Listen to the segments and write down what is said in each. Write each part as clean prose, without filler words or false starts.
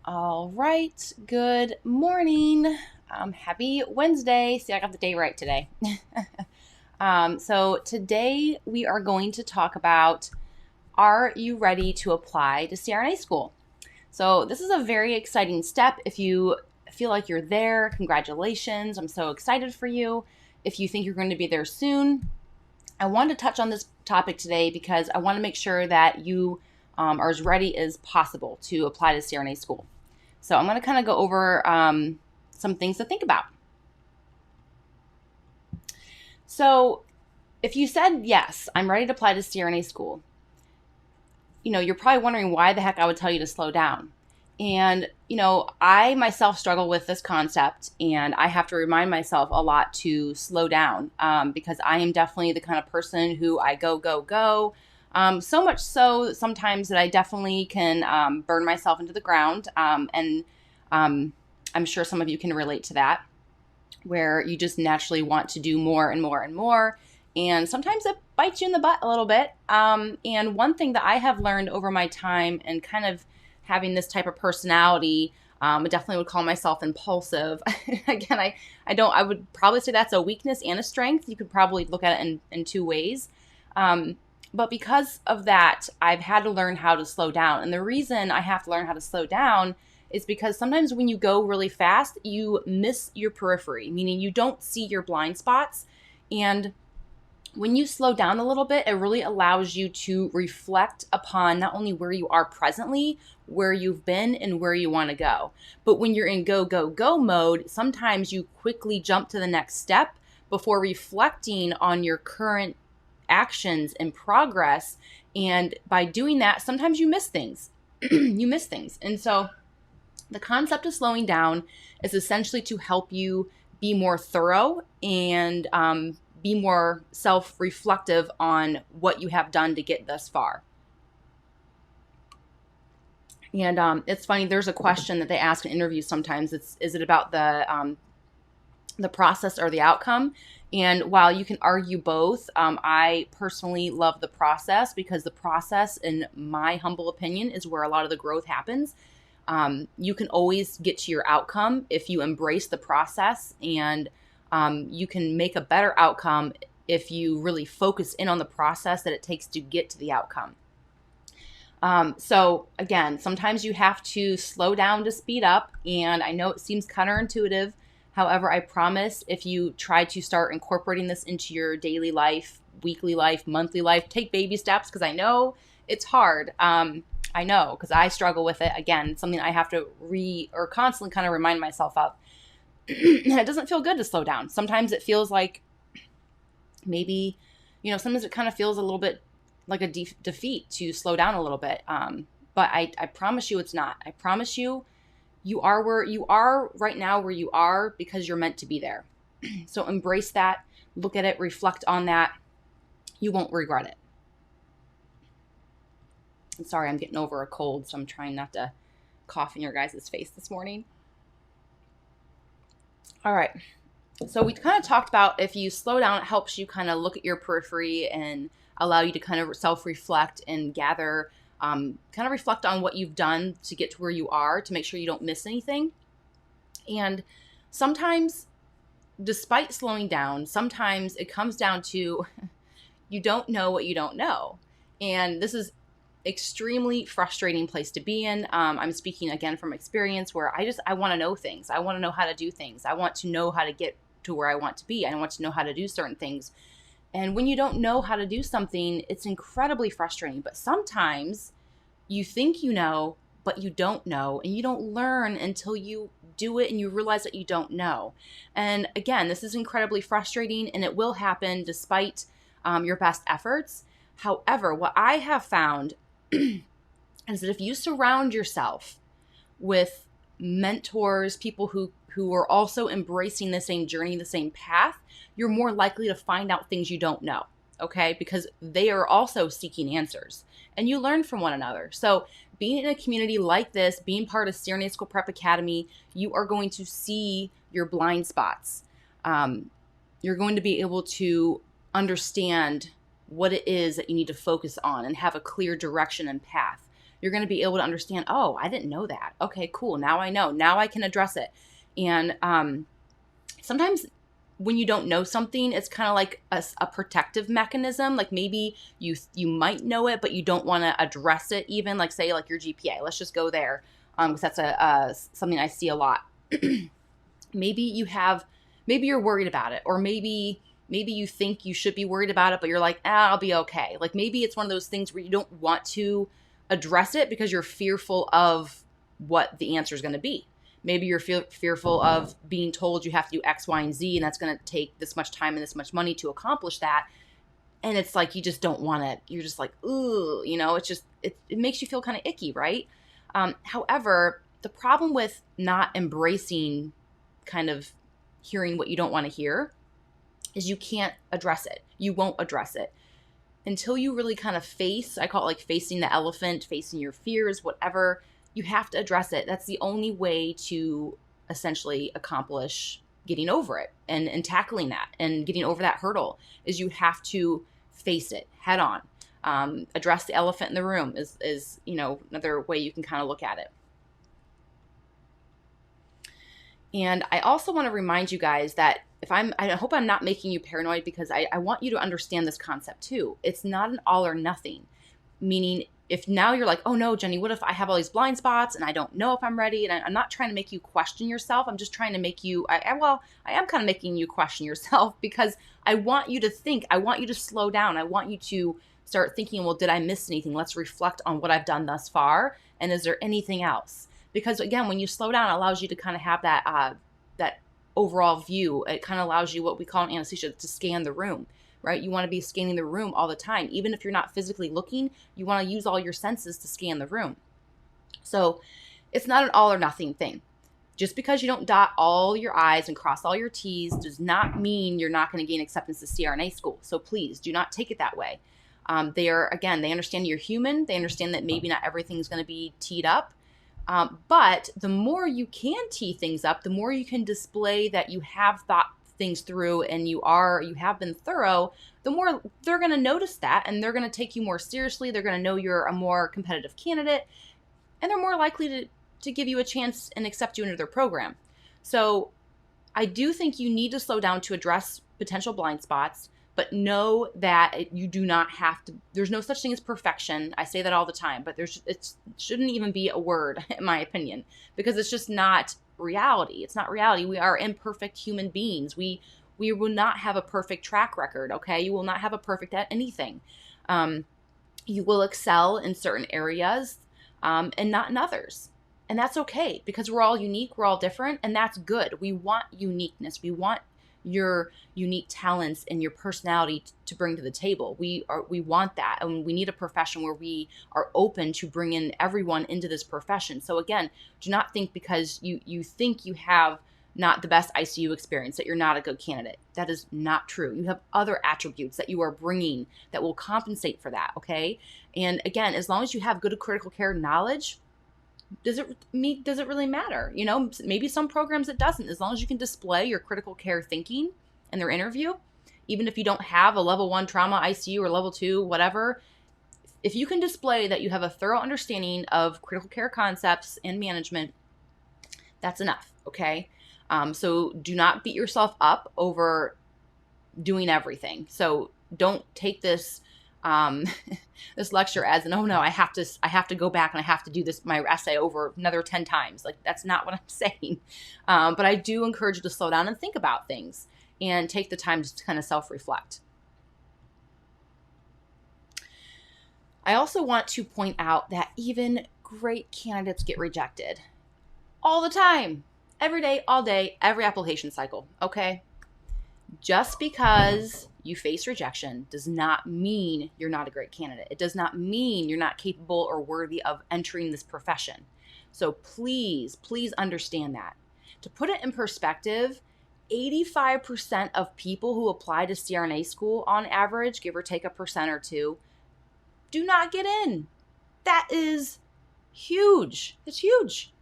All right, good morning. Happy Wednesday. See, I got the day right today. So today we are going to talk about, are you ready to apply to CRNA school? So this is a very exciting step. If you feel like you're there, congratulations. I'm so excited for you. If you think you're going to be there soon, I wanted to touch on this topic today because I want to make sure that you are as ready as possible to apply to CRNA school. So I'm going to kind of go over some things to think about. So if you said, yes, I'm ready to apply to CRNA school, you're probably wondering why the heck I would tell you to slow down. And, I myself struggle with this concept, and I have to remind myself a lot to slow down because I am definitely the kind of person who I go, go, go. So much so sometimes that I definitely can burn myself into the ground. And I'm sure some of you can relate to that, where you just naturally want to do more and more and more. And sometimes it bites you in the butt a little bit. And one thing that I have learned over my time and kind of having this type of personality, I definitely would call myself impulsive. Again, I would probably say that's a weakness and a strength. You could probably look at it in two ways. But because of that, I've had to learn how to slow down. And the reason I have to learn how to slow down is because sometimes when you go really fast, you miss your periphery, meaning you don't see your blind spots. And when you slow down a little bit, it really allows you to reflect upon not only where you are presently, where you've been, and where you want to go. But when you're in go, go, go mode, sometimes you quickly jump to the next step before reflecting on your current actions and progress. And by doing that, sometimes you miss things. You miss things. And so the concept of slowing down is essentially to help you be more thorough and be more self-reflective on what you have done to get thus far. And it's funny, there's a question that they ask in interviews sometimes. Is it about the process or the outcome? And while you can argue both, I personally love the process because the process, in my humble opinion, is where a lot of the growth happens. You can always get to your outcome if you embrace the process, and you can make a better outcome if you really focus in on the process that it takes to get to the outcome. So again, sometimes you have to slow down to speed up, and I know it seems counterintuitive. However, I promise if you try to start incorporating this into your daily life, weekly life, monthly life, take baby steps, because I know it's hard. I know, because I struggle with it. Again, it's something I have to constantly kind of remind myself of. And it doesn't feel good to slow down. Sometimes it feels like maybe, sometimes it kind of feels a little bit like a defeat to slow down a little bit. But I promise you it's not. I promise you, you are where you are right now, where you are because you're meant to be there. So embrace that, look at it, reflect on that. You won't regret it. I'm sorry, I'm getting over a cold, so I'm trying not to cough in your guys' face this morning. All right. So we kind of talked about if you slow down, it helps you kind of look at your periphery and allow you to kind of self-reflect and gather, kind of reflect on what you've done to get to where you are to make sure you don't miss anything. And sometimes, despite slowing down, sometimes it comes down to you don't know what you don't know. And this is extremely frustrating place to be in. I'm speaking again from experience where I want to know things. I want to know how to do things. I want to know how to get to where I want to be. I want to know how to do certain things. And when you don't know how to do something, it's incredibly frustrating. But sometimes you think you know, but you don't know, and you don't learn until you do it and you realize that you don't know. And again, this is incredibly frustrating, and it will happen despite your best efforts. However, what I have found is that if you surround yourself with mentors, people who are also embracing the same journey, the same path, you're more likely to find out things you don't know, okay? Because they are also seeking answers, and you learn from one another. So being in a community like this, being part of CRNA School Prep Academy, you are going to see your blind spots. You're going to be able to understand what it is that you need to focus on and have a clear direction and path. You're going to be able to understand, oh, I didn't know that. Okay, cool. Now I know. Now I can address it. And sometimes when you don't know something, it's kind of like a protective mechanism. Like maybe you might know it, but you don't want to address it even, like say like your GPA. Let's just go there because that's something I see a lot. Maybe you're worried about it, or maybe you think you should be worried about it, but you're like, I'll be okay. Like maybe it's one of those things where you don't want to address it because you're fearful of what the answer is going to be. Maybe you're fearful of being told you have to do X, Y, and Z, and that's going to take this much time and this much money to accomplish that. And it's like, you just don't want it. You're just like, ooh, it's just, it makes you feel kind of icky, right? However, the problem with not embracing kind of hearing what you don't want to hear is you can't address it. You won't address it until you really kind of I call it like facing the elephant, facing your fears, whatever. You have to address it. That's the only way to essentially accomplish getting over it and tackling that and getting over that hurdle is you have to face it head on. Address the elephant in the room is another way you can kind of look at it. And I also want to remind you guys that I hope I'm not making you paranoid, because I want you to understand this concept too. It's not an all or nothing, meaning if now you're like, oh no, Jenny, what if I have all these blind spots and I don't know if I'm ready? And I'm not trying to make you question yourself. I'm just trying to make you, I am kind of making you question yourself, because I want you to think, I want you to slow down. I want you to start thinking, well, did I miss anything? Let's reflect on what I've done thus far. And is there anything else? Because again, when you slow down, it allows you to kind of have that overall view. It kind of allows you, what we call in anesthesia, to scan the room, right? You want to be scanning the room all the time. Even if you're not physically looking, you want to use all your senses to scan the room. So it's not an all or nothing thing. Just because you don't dot all your I's and cross all your T's does not mean you're not going to gain acceptance to CRNA school. So please do not take it that way. They understand you're human. They understand that maybe not everything's going to be teed up. But the more you can tee things up, the more you can display that you have thought things through and you have been thorough, the more they're going to notice that, and they're going to take you more seriously. They're going to know you're a more competitive candidate, and they're more likely to give you a chance and accept you into their program. So I do think you need to slow down to address potential blind spots, but know that you do not have to. There's no such thing as perfection. I say that all the time, but it shouldn't even be a word, in my opinion, because it's just not reality. It's not reality. We are imperfect human beings. We will not have a perfect track record, okay? You will not have a perfect at anything. You will excel in certain areas and not in others. And that's okay, because we're all unique, we're all different, and that's good. We want uniqueness. We want your unique talents and your personality to bring to the table. We want that, and we need a profession where we are open to bring in everyone into this profession. So again, do not think because you think you have not the best ICU experience that you're not a good candidate. That is not true. You have other attributes that you are bringing that will compensate for that, okay? And again, as long as you have good critical care knowledge, does it really matter? Maybe some programs it doesn't. As long as you can display your critical care thinking in their interview, even if you don't have a level 1 trauma ICU or level 2, whatever, if you can display that you have a thorough understanding of critical care concepts and management, that's enough, okay? So do not beat yourself up over doing everything. So don't take this this lecture as an, oh no, I have to go back and I have to do my essay over another 10 times. Like, that's not what I'm saying. But I do encourage you to slow down and think about things and take the time to kind of self-reflect. I also want to point out that even great candidates get rejected all the time, every day, all day, every application cycle. Okay. Just because you face rejection does not mean you're not a great candidate. It does not mean you're not capable or worthy of entering this profession. So please, please understand that. To put it in perspective, 85% of people who apply to CRNA school on average, give or take a percent or two, do not get in. That is huge. It's huge.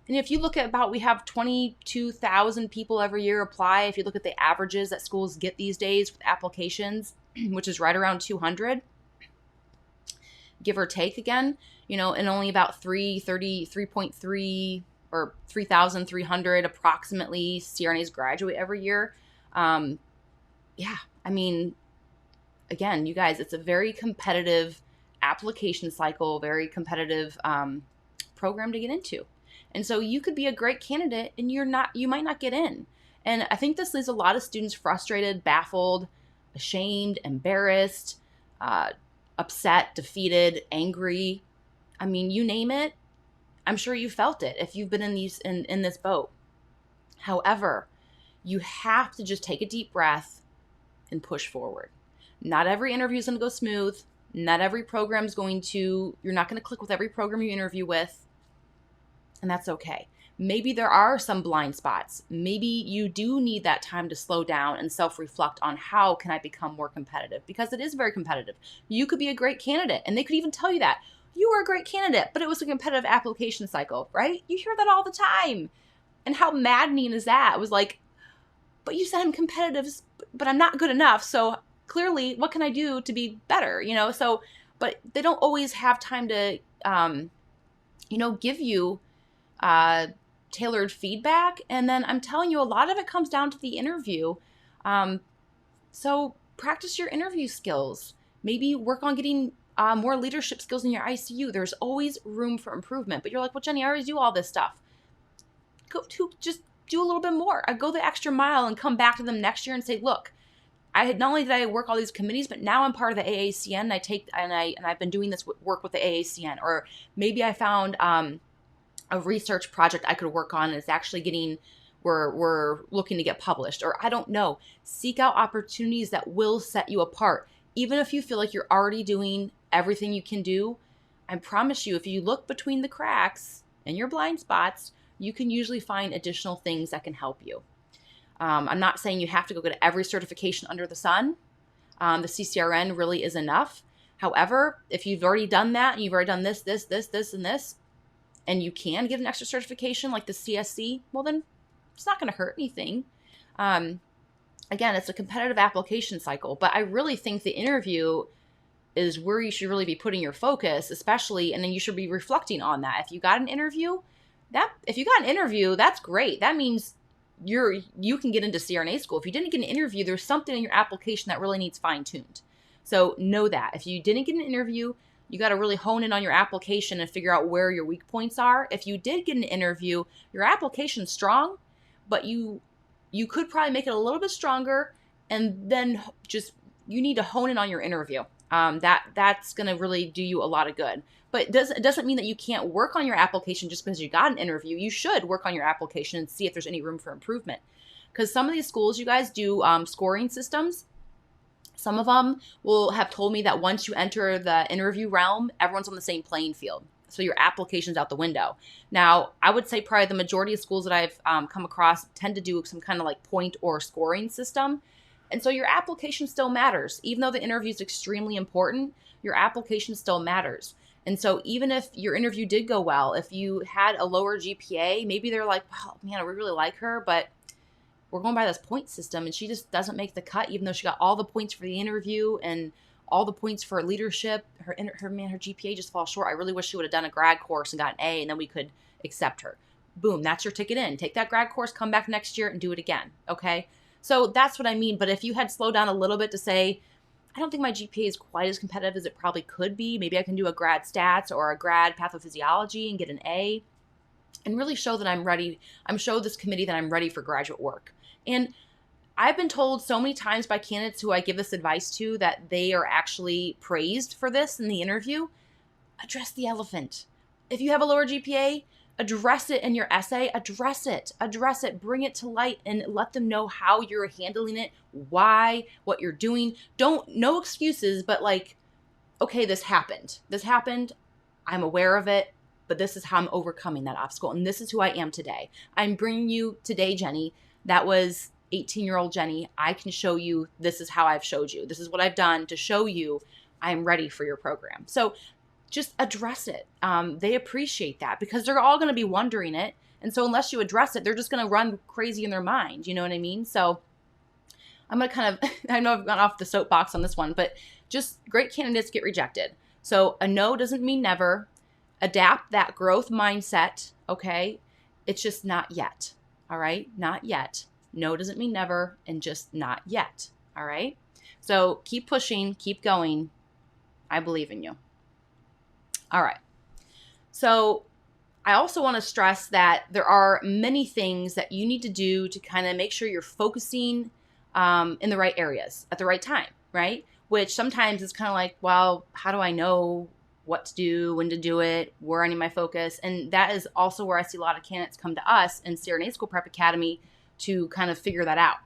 And if you look at we have 22,000 people every year apply. If you look at the averages that schools get these days with applications, which is right around 200, give or take again, and only about 3.3 or 3,300 approximately CRNAs graduate every year. Yeah, I mean, again, you guys, it's a very competitive application cycle, very competitive program to get into. And so you could be a great candidate and you might not get in. And I think this leaves a lot of students frustrated, baffled, ashamed, embarrassed, upset, defeated, angry. I mean, you name it. I'm sure you felt it if you've been in this boat. However, you have to just take a deep breath and push forward. Not every interview is going to go smooth. Not every program is you're not going to click with every program you interview with. And that's okay. Maybe there are some blind spots. Maybe you do need that time to slow down and self-reflect on how can I become more competitive, because it is very competitive. You could be a great candidate and they could even tell you that. You were a great candidate, but it was a competitive application cycle, right? You hear that all the time. And how maddening is that? It was like, but you said I'm competitive, but I'm not good enough. So clearly, what can I do to be better? So, but they don't always have time to, give you tailored feedback. And then I'm telling you, a lot of it comes down to the interview. So practice your interview skills. Maybe work on getting more leadership skills in your ICU. There's always room for improvement. But you're like, well, Jenny, I already do all this stuff. Just do a little bit more. I go the extra mile and come back to them next year and say, look, not only did I work all these committees, but now I'm part of the AACN and I've been doing this work with the AACN. Or maybe I found a research project I could work on and it's actually we're looking to get published. Or I don't know. Seek out opportunities that will set you apart. Even if you feel like you're already doing everything you can do, I promise you, if you look between the cracks and your blind spots, you can usually find additional things that can help you. I'm not saying you have to go get every certification under the sun. The CCRN really is enough. However, if you've already done that and you've already done this, and this, and you can get an extra certification like the CSC, well then it's not going to hurt anything. Again, it's a competitive application cycle, but I really think the interview is where you should really be putting your focus, especially, and then you should be reflecting on that. If you got an interview, that's great. That means you can get into CRNA school. If you didn't get an interview, there's something in your application that really needs fine-tuned. So know that. If you didn't get an interview, you got to really hone in on your application and figure out where your weak points are. If you did get an interview, your application's strong, but you could probably make it a little bit stronger, and then you need to hone in on your interview. That's going to really do you a lot of good. But it doesn't mean that you can't work on your application just because you got an interview. You should work on your application and see if there's any room for improvement. Because some of these schools, you guys, do scoring systems. Some of them will have told me that once you enter the interview realm, everyone's on the same playing field. So your application's out the window. Now, I would say probably the majority of schools that I've come across tend to do some kind of like point or scoring system. And so your application still matters. Even though the interview is extremely important, your application still matters. And so even if your interview did go well, if you had a lower GPA, maybe they're like, well, man, we really like her, but we're going by this point system and she just doesn't make the cut, even though she got all the points for the interview and all the points for leadership. Her GPA just falls short. I really wish she would have done a grad course and got an A, and then we could accept her. Boom, that's your ticket in. Take that grad course, come back next year and do it again. Okay. So that's what I mean. But if you had slowed down a little bit to say, I don't think my GPA is quite as competitive as it probably could be. Maybe I can do a grad stats or a grad pathophysiology and get an A, and really show that I'm ready. Show this committee that I'm ready for graduate work. And I've been told so many times by candidates who I give this advice to that they are actually praised for this in the interview. Address the elephant. If you have a lower GPA, address it in your essay. Address it. Bring it to light and let them know how you're handling it, why, what you're doing. No excuses, but like, okay, this happened. I'm aware of it, but this is how I'm overcoming that obstacle. And this is who I am today. I'm bringing you today, Jenny. That was 18-year-old Jenny. I can show you, this is how I've showed you. This is what I've done to show you I'm ready for your program. So just address it. They appreciate that because they're all going to be wondering it. And so unless you address it, they're just going to run crazy in their mind. You know what I mean? So I'm going to I know I've gone off the soapbox on this one, but just great candidates get rejected. So a no doesn't mean never. Adapt that growth mindset, okay? It's just not yet, all right? Not yet. No doesn't mean never, and just not yet, all right? So keep pushing, keep going. I believe in you. All right. So I also want to stress that there are many things that you need to do to kind of make sure you're focusing in the right areas at the right time, right? Which sometimes it's kind of like, well, how do I know what to do, when to do it, where I need my focus? And that is also where I see a lot of candidates come to us in CRNA School Prep Academy to kind of figure that out.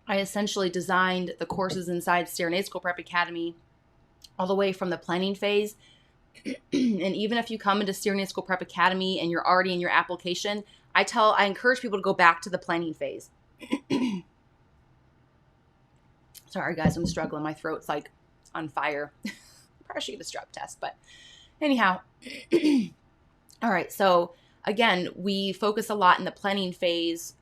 I essentially designed the courses inside CRNA School Prep Academy all the way from the planning phase. And even if you come into CRNA School Prep Academy and you're already in your application, I encourage people to go back to the planning phase. Sorry guys, I'm struggling. My throat's like on fire. Probably should get a strep test, but anyhow. All right, so again, we focus a lot in the planning phase,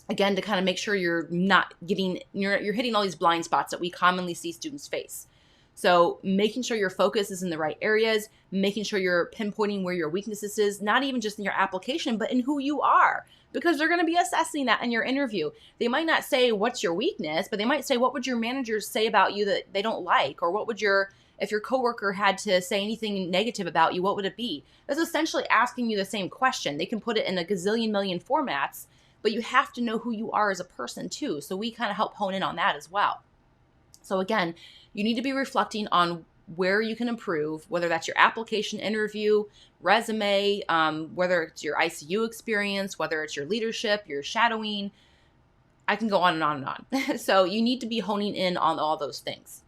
again, to kind of make sure you're not getting, you're hitting all these blind spots that we commonly see students face. So making sure your focus is in the right areas, making sure you're pinpointing where your weaknesses is, not even just in your application, but in who you are, because they're going to be assessing that in your interview. They might not say, what's your weakness, but they might say, what would your managers say about you that they don't like? Or what would if your coworker had to say anything negative about you, what would it be? That's essentially asking you the same question. They can put it in a gazillion million formats, but you have to know who you are as a person too. So we kind of help hone in on that as well. So again, you need to be reflecting on where you can improve, whether that's your application, interview, resume, whether it's your ICU experience, whether it's your leadership, your shadowing. I can go on and on and on. So you need to be honing in on all those things.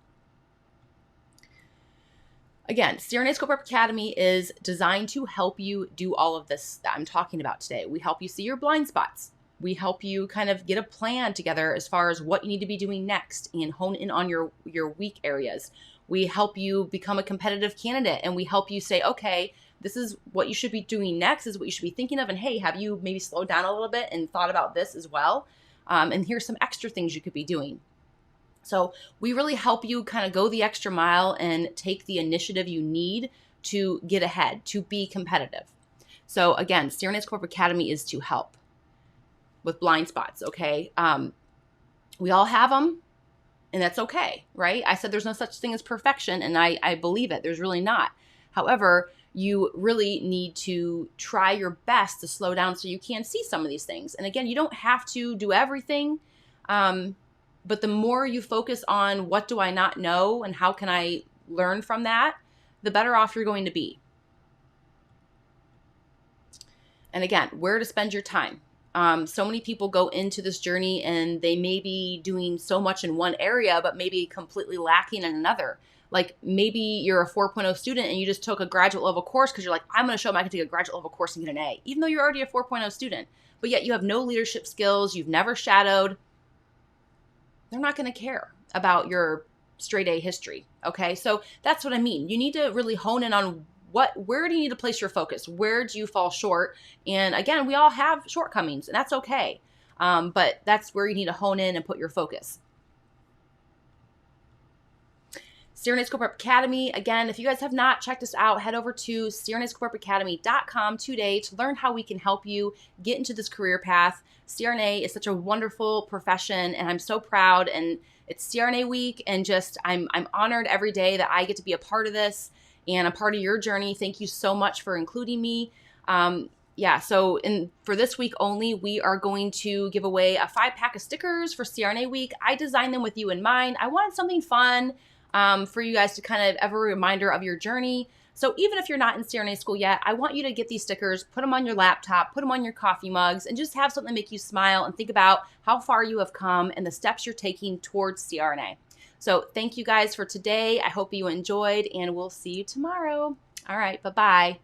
Again, CRNA School Prep Academy is designed to help you do all of this that I'm talking about today. We help you see your blind spots. We help you kind of get a plan together as far as what you need to be doing next and hone in on your weak areas. We help you become a competitive candidate, and we help you say, okay, this is what you should be doing next, this is what you should be thinking of. And hey, have you maybe slowed down a little bit and thought about this as well? And here's some extra things you could be doing. So we really help you kind of go the extra mile and take the initiative you need to get ahead, to be competitive. So again, CRNA School Prep Academy is to help with blind spots, okay? We all have them, and that's okay, right? I said there's no such thing as perfection, and I believe it. There's really not. However, you really need to try your best to slow down so you can see some of these things. And again, you don't have to do everything, but the more you focus on what do I not know and how can I learn from that, the better off you're going to be. And again, where to spend your time. So many people go into this journey and they may be doing so much in one area, but maybe completely lacking in another. Like maybe you're a 4.0 student and you just took a graduate level course because you're like, I'm going to show them I can take a graduate level course and get an A, even though you're already a 4.0 student, but yet you have no leadership skills. You've never shadowed. They're not going to care about your straight A history. Okay. So that's what I mean. You need to really hone in on where do you need to place your focus? Where do you fall short? And again, we all have shortcomings, and that's okay. But that's where you need to hone in and put your focus. CRNA School Prep Academy. Again, if you guys have not checked us out, head over to crnaschoolprepacademy.com today to learn how we can help you get into this career path. CRNA is such a wonderful profession, and I'm so proud. And it's CRNA week, and just I'm honored every day that I get to be a part of this and a part of your journey. Thank you so much for including me. So for this week only, we are going to give away a 5-pack of stickers for CRNA week. I designed them with you in mind. I wanted something fun for you guys to kind of have a reminder of your journey. So even if you're not in CRNA school yet, I want you to get these stickers, put them on your laptop, put them on your coffee mugs, and just have something make you smile and think about how far you have come and the steps you're taking towards CRNA. So thank you guys for today. I hope you enjoyed, and we'll see you tomorrow. All right, bye-bye.